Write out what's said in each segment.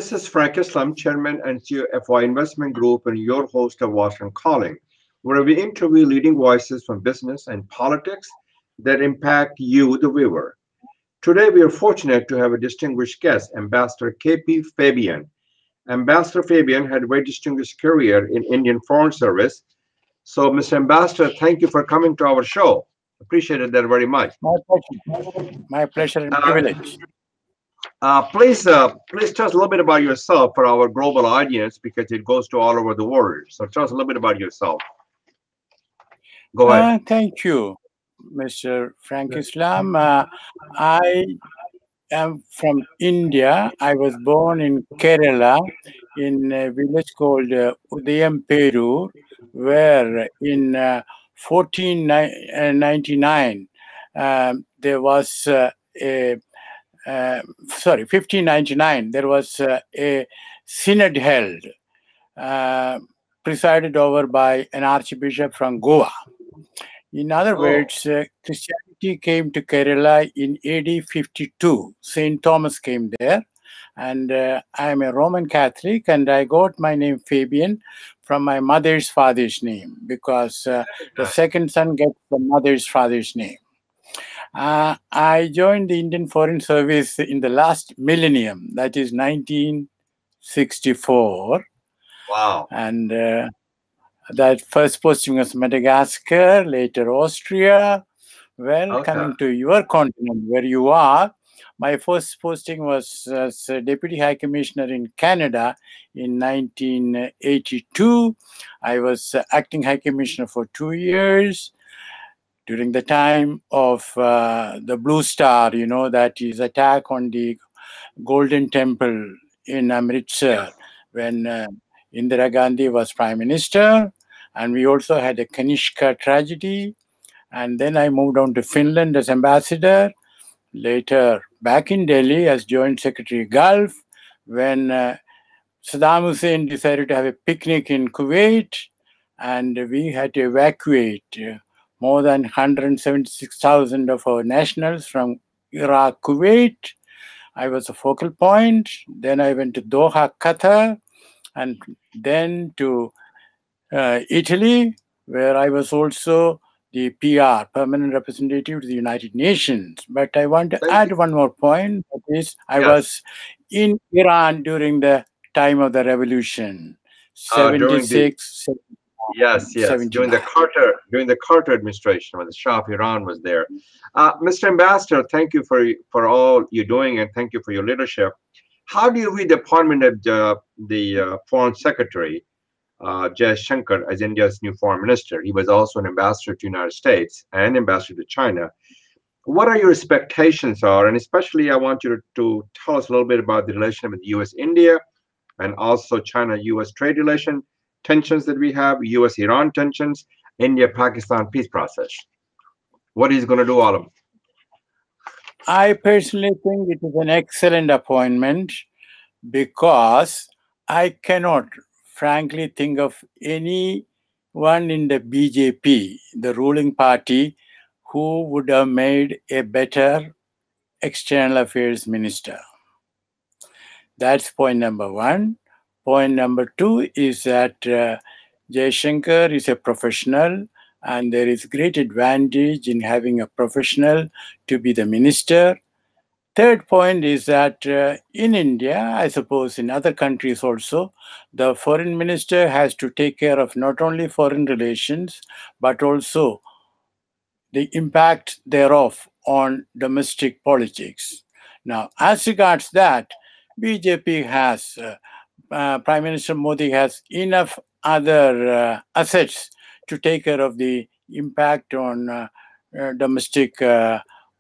This is Frank Islam, Chairman and CEO of FY Investment Group, and your host of Washington Calling, where we interview leading voices from business and politics that impact you, the viewer. Today, we are fortunate to have a distinguished guest, Ambassador K P Fabian. Ambassador Fabian had a very distinguished career in Indian Foreign Service. So, Mr. Ambassador, thank you for coming to our show. Appreciated that very much. My pleasure. My pleasure and privilege. Please tell us a little bit about yourself for our global audience because it goes to all over the world. So tell us a little bit about yourself. Go ahead. Thank you, Mr. Frank Islam. I am from India. I was born in Kerala in a village called Udayamperu, where in 1499 there was 1599, there was a synod held, presided over by an archbishop from Goa. In other words, Christianity came to Kerala in AD 52. St. Thomas came there. And I am a Roman Catholic, and I got my name Fabian from my mother's father's name, because the second son gets the mother's father's name. I joined the Indian Foreign Service in the last millennium, that is 1964. Wow. And that first posting was Madagascar, later Austria. Well, coming to your continent where you are, my first posting was as Deputy High Commissioner in Canada in 1982. I was acting High Commissioner for 2 years. During the time of the Blue Star, that is attack on the Golden Temple in Amritsar, when Indira Gandhi was Prime Minister. And we also had a Kanishka tragedy. And then I moved on to Finland as ambassador. Later, back in Delhi as Joint Secretary Gulf, when Saddam Hussein decided to have a picnic in Kuwait, and we had to evacuate more than 176,000 of our nationals from Iraq, Kuwait. I was a focal point. Then I went to Doha, Qatar, and then to Italy, where I was also the PR, Permanent Representative to the United Nations. But I want to add one more point. That is, I was in Iran during the time of the revolution, 76, Yes. During the Carter administration, when the Shah of Iran was there. Mr. Ambassador, thank you for all you're doing, and thank you for your leadership. How do you read the appointment of the Foreign Secretary, S.Jaishankar, as India's new Foreign Minister? He was also an ambassador to the United States and ambassador to China. What are your expectations are, and especially I want you to tell us a little bit about the relationship with U.S.-India and also China-U.S. trade relation tensions that we have, U.S.-Iran tensions, India-Pakistan peace process. What is going to do all of them? I personally think it is an excellent appointment, because I cannot frankly think of anyone in the BJP, the ruling party, who would have made a better external affairs minister. That's point number one. Point number two is that Jaishankar is a professional, and there is great advantage in having a professional to be the minister. Third point is that in India, I suppose in other countries also, the foreign minister has to take care of not only foreign relations, but also the impact thereof on domestic politics. Now, as regards that, BJP has, Prime Minister Modi has enough other assets to take care of the impact on domestic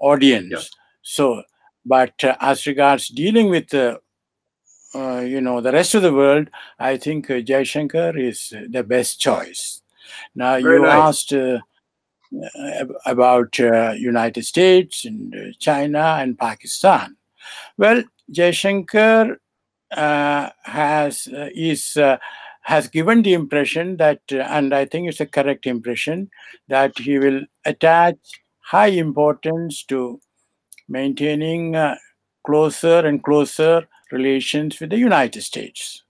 audience. Yes. So, but as regards dealing with the rest of the world, I think Jaishankar is the best choice. Now, you asked about United States and China and Pakistan. Well, Jaishankar has given the impression that, and I think it's a correct impression, that he will attach high importance to maintaining closer and closer relations with the United States.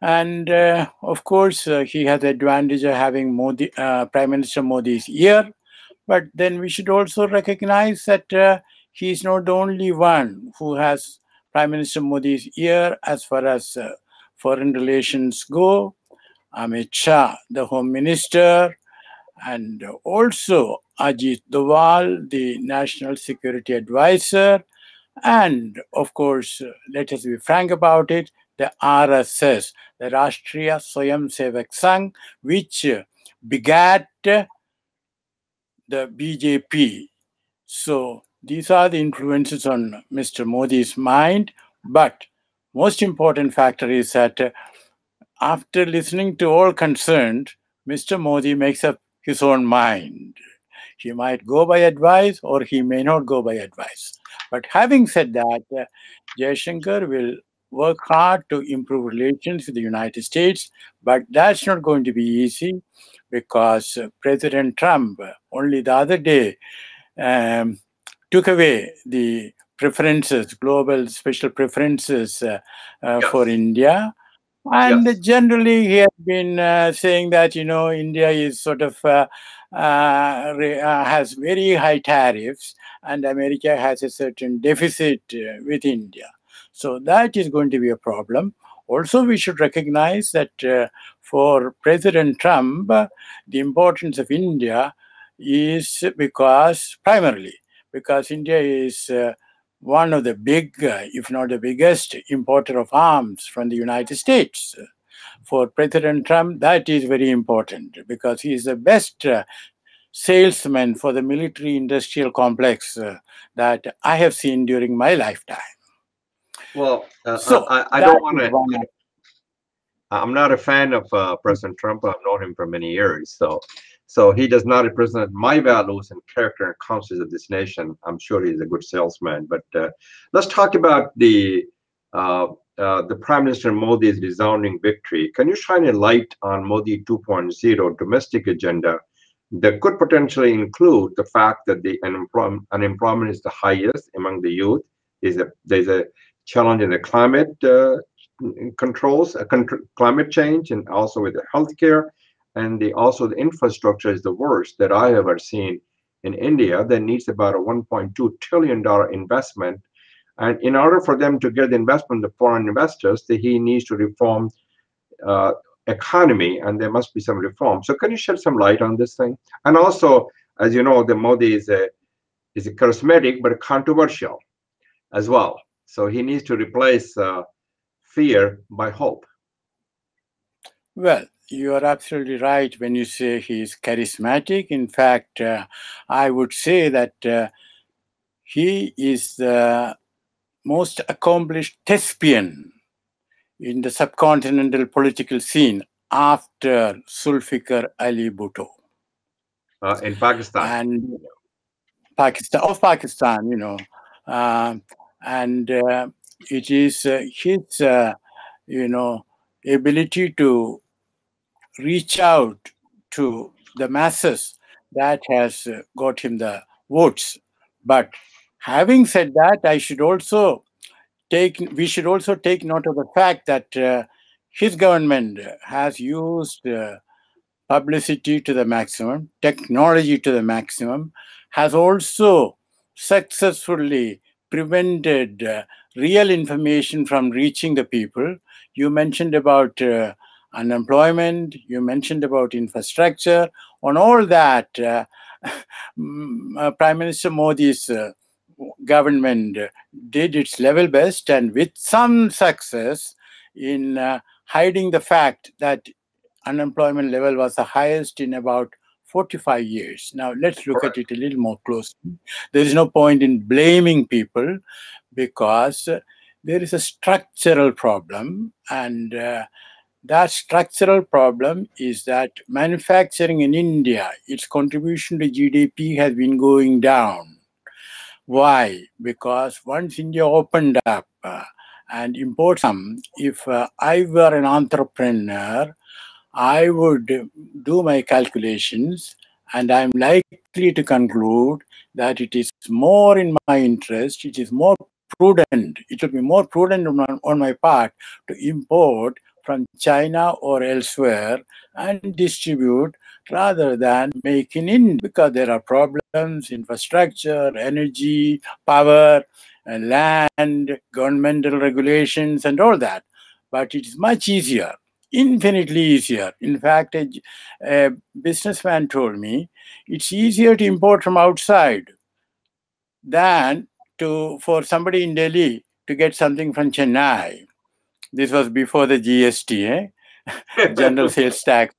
And of course, he has the advantage of having Modi, Prime Minister Modi's ear. But then we should also recognize that he is not the only one who has Prime Minister Modi's ear as far as foreign relations go. Amit Shah, the Home Minister, and also Ajit Doval, the National Security Advisor, and of course, let us be frank about it, the RSS, the Rashtriya Swayamsevak Sangh, which begat the BJP. So these are the influences on Mr. Modi's mind. But most important factor is that after listening to all concerned, Mr. Modi makes up his own mind. He might go by advice or he may not go by advice. But having said that, Jaishankar will work hard to improve relations with the United States, but that's not going to be easy because President Trump only the other day took away the preferences, global special preferences for India. And generally, he has been saying that, India is sort of has very high tariffs and America has a certain deficit with India. So that is going to be a problem. Also, we should recognize that for President Trump, the importance of India is primarily because India is one of the big, if not the biggest, importer of arms from the United States. For President Trump, that is very important because he is the best salesman for the military-industrial complex that I have seen during my lifetime. Well, so I don't want to. I'm not a fan of President Trump. I've known him for many years, so he does not represent my values and character and concepts of this nation. I'm sure he's a good salesman. But let's talk about the Prime Minister Modi's resounding victory. Can you shine a light on Modi 2.0 domestic agenda that could potentially include the fact that the unemployment is the highest among the youth? There's a challenge in the climate controls, climate change, and also with the healthcare, and also the infrastructure is the worst that I have ever seen in India. That needs about a $1.2 trillion investment, and in order for them to get the investment, the foreign investors, he needs to reform economy, and there must be some reform. So can you shed some light on this thing? And also, as you know, the Modi is a charismatic but controversial as well. So he needs to replace fear by hope. Well, you are absolutely right when you say he is charismatic. In fact, I would say that he is the most accomplished thespian in the subcontinental political scene after Zulfikar Ali Bhutto. In Pakistan. And Pakistan, and it is his, ability to reach out to the masses that has got him the votes. But having said that, we should also take note of the fact that his government has used publicity to the maximum, technology to the maximum, has also successfully prevented real information from reaching the people. You mentioned about unemployment, you mentioned about infrastructure. On all that, Prime Minister Modi's government did its level best, and with some success in hiding the fact that unemployment level was the highest in about 45 years. Now, let's look at it a little more closely. There is no point in blaming people because there is a structural problem, and that structural problem is that manufacturing in India, its contribution to GDP has been going down. Why? Because once India opened up and imported some, if I were an entrepreneur, I would do my calculations, and I'm likely to conclude that it is more in my interest, it is more prudent. It will be more prudent on my part to import from China or elsewhere and distribute rather than making in, because there are problems, infrastructure, energy, power, land, governmental regulations, and all that. But it is much easier, infinitely easier. In fact, a businessman told me it's easier to import from outside than for somebody in Delhi to get something from Chennai. This was before the GST, General Sales Tax.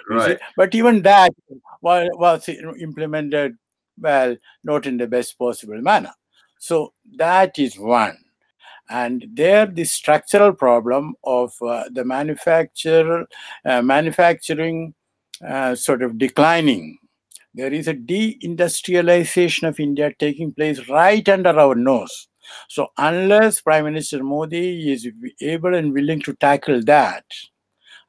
Right. But even that was implemented, well, not in the best possible manner. So that is one. And there, the structural problem of the manufacturing sort of declining. There is a deindustrialization of India taking place right under our nose. So unless Prime Minister Modi is able and willing to tackle that,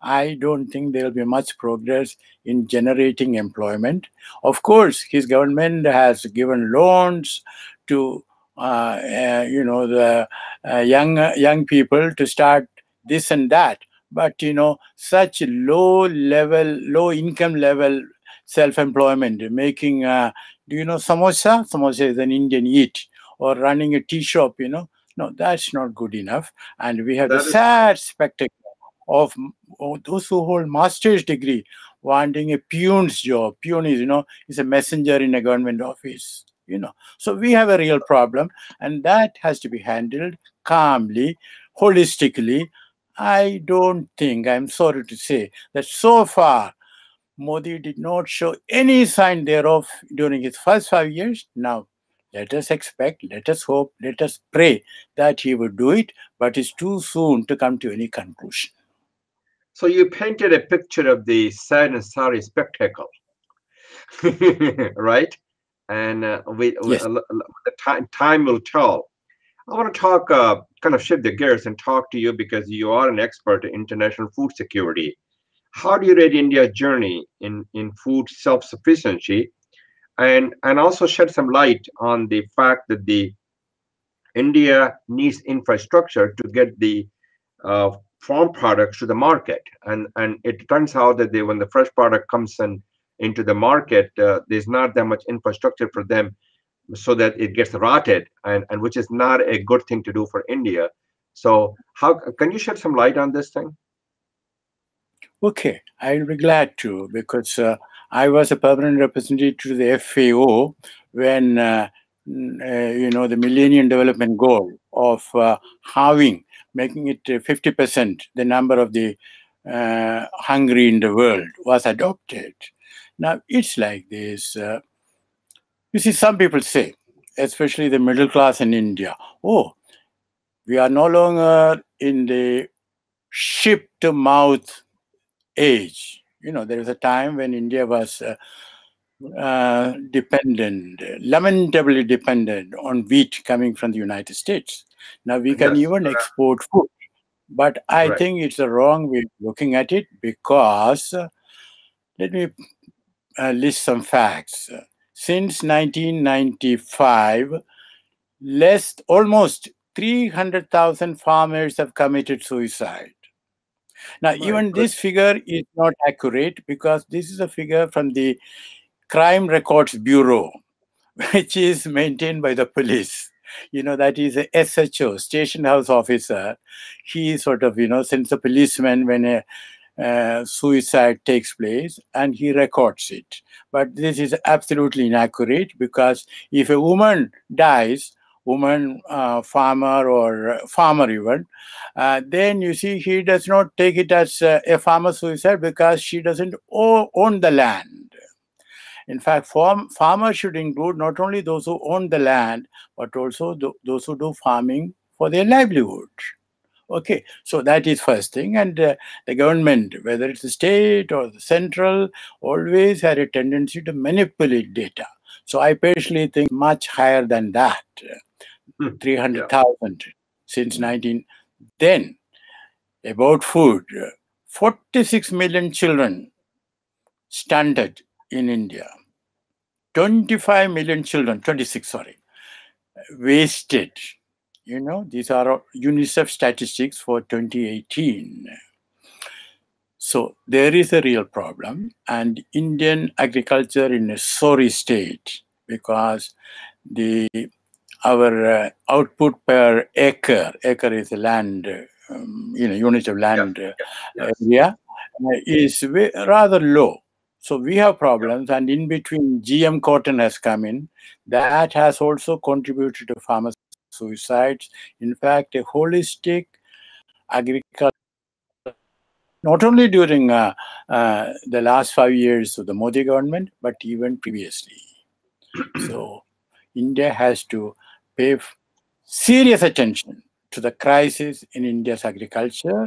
I don't think there will be much progress in generating employment. Of course, his government has given loans to the young people to start this and that. But such low income level self-employment, making do you know samosa? Samosa is an Indian eat, or running a tea shop. No, that's not good enough. And we have the sad spectacle of those who hold master's degree wanting a peon's job. Peon is a messenger in a government office. So we have a real problem, and that has to be handled calmly, holistically. I don't think, I'm sorry to say, that so far Modi did not show any sign thereof during his first 5 years. Now, let us expect, let us hope, let us pray that he would do it, but it's too soon to come to any conclusion. So you painted a picture of the sad and sorry spectacle, right? And Yes. the time will tell. I want to talk, kind of shift the gears and talk to you because you are an expert in international food security. How do you rate India's journey in food self-sufficiency, and also shed some light on the fact that the India needs infrastructure to get the farm products to the market, and it turns out that when the fresh product comes into the market, there's not that much infrastructure for them, so that it gets rotted, and which is not a good thing to do for India. So how can you shed some light on this thing? Okay, I'll be glad to, because I was a permanent representative to the FAO when the Millennium Development Goal of halving, making it 50% the number of the hungry in the world was adopted. Now it's like this. You see, some people say, especially the middle class in India, oh, we are no longer in the ship-to-mouth age. There was a time when India was lamentably dependent on wheat coming from the United States. Now we can even export food. But I think it's a wrong way of looking at it, because let me list some facts. Since 1995, almost 300,000 farmers have committed suicide. Now, even this figure is not accurate, because this is a figure from the Crime Records Bureau, which is maintained by the police. That is a SHO, Station House Officer. He sort of, sends a policeman when a suicide takes place, and he records it. But this is absolutely inaccurate, because if a woman dies, farmer or farmer even, then you see he does not take it as a farmer suicide, because she doesn't own the land. In fact, farmers should include not only those who own the land, but also those who do farming for their livelihood. Okay, so that is first thing. And the government, whether it's the state or the central, always had a tendency to manipulate data. So I personally think much higher than that. 300,000 since 19. Then, about food, 46 million children stunted in India. 25 million children, 26, sorry, wasted. These are UNICEF statistics for 2018. So there is a real problem, and Indian agriculture in a sorry state, because our output per acre is a land, unit of land area, is rather low. So we have problems, and in between GM cotton has come in. That has also contributed to farmer suicides. In fact, a holistic agriculture, not only during the last 5 years of the Modi government, but even previously. So India has to pay serious attention to the crisis in India's agriculture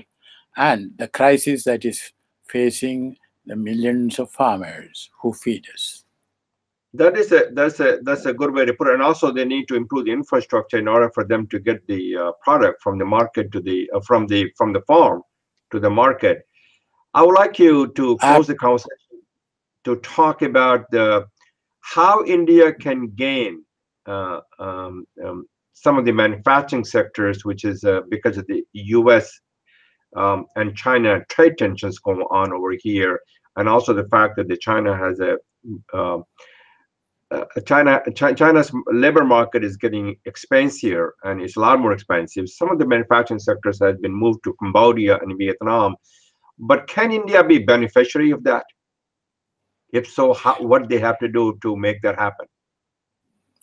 and the crisis that is facing the millions of farmers who feed us. That's a good way to put it. And also, they need to improve the infrastructure in order for them to get the product from the market to the from the farm to the market. I would like you to close the conversation to talk about how India can gain some of the manufacturing sectors, which is because of the U.S. And China trade tensions going on over here, and also the fact that China has China's labor market is getting expensive, and it's a lot more expensive. Some of the manufacturing sectors have been moved to Cambodia and Vietnam, but can India be beneficiary of that? If so, what they have to do to make that happen?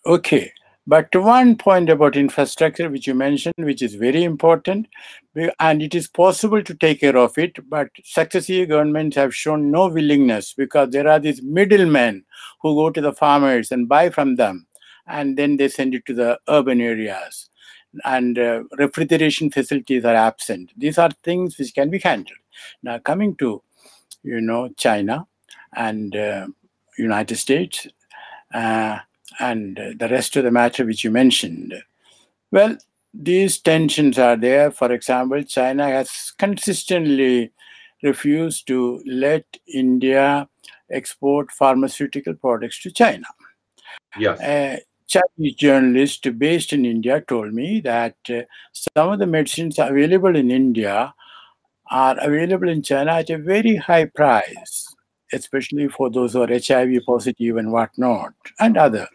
Okay, but one point about infrastructure which you mentioned, which is very important, and it is possible to take care of it, but successive governments have shown no willingness, because there are these middlemen who go to the farmers and buy from them, and then they send it to the urban areas, and refrigeration facilities are absent. These are things which can be handled. Now, coming to China and United States and the rest of the matter which you mentioned, well, these tensions are there. For example, China has consistently refused to let India export pharmaceutical products to China. Yes. A Chinese journalist based in India told me that some of the medicines available in India are available in China at a very high price, especially for those who are HIV positive and whatnot, and other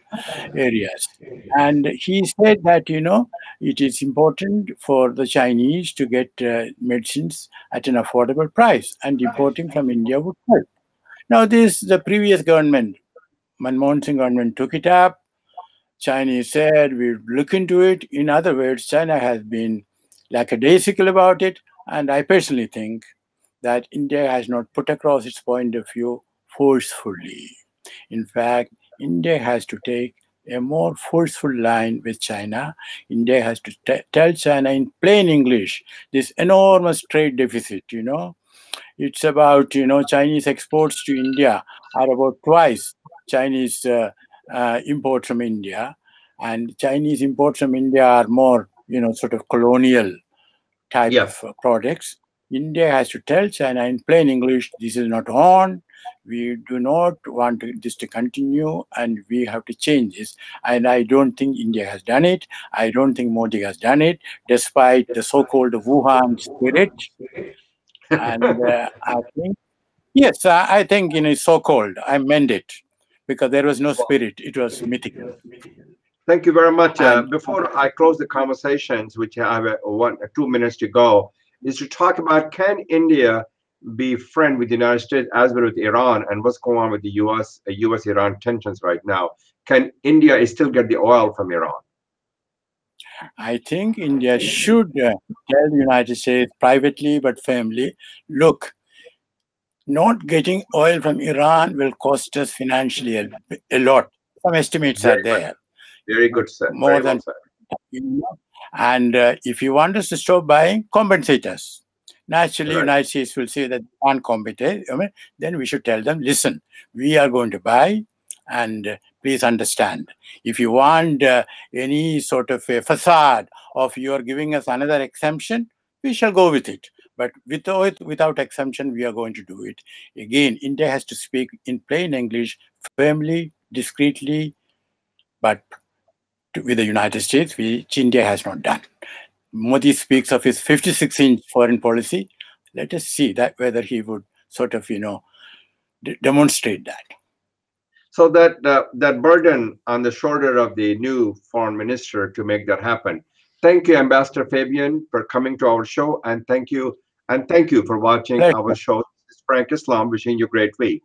areas. And he said that, it is important for the Chinese to get medicines at an affordable price, and importing from India would help. Now, the previous government, Manmohan Singh government, took it up. Chinese said, we'll look into it. In other words, China has been lackadaisical about it. And I personally think that India has not put across its point of view forcefully. In fact, India has to take a more forceful line with China. India has to tell China in plain English, this enormous trade deficit, it's about, Chinese exports to India are about twice Chinese imports from India, and Chinese imports from India are more, sort of colonial type of products. India has to tell China in plain English, this is not on. We do not want this to continue, and we have to change this. And I don't think India has done it. I don't think Modi has done it, despite the so-called Wuhan spirit. And I think, yes, I think so-called, I meant it, because there was no spirit. It was mythical. Thank you very much. Before I close the conversations, which have 2 minutes to go, is to talk about, can India be friend with the United States as well with Iran, and what's going on with the U.S.-Iran tensions right now? Can India still get the oil from Iran? I think India should tell the United States privately but firmly, look, not getting oil from Iran will cost us financially a lot. Some estimates are there. Very good, sir. More than, and if you want us to stop buying, compensate us. Naturally, United States will say that they can't compensate. Then we should tell them, listen, we are going to buy, and please understand. If you want any sort of a facade of you are giving us another exemption, we shall go with it. But without exemption, we are going to do it. Again, India has to speak in plain English, firmly, discreetly, but with the United States, which India has not done. Modi speaks of his 56-inch foreign policy. Let us see that whether he would sort of, demonstrate that. So that burden on the shoulder of the new foreign minister to make that happen. Thank you, Ambassador Fabian, for coming to our show, and thank you for watching our show. This is Frank Islam, wishing you a great week.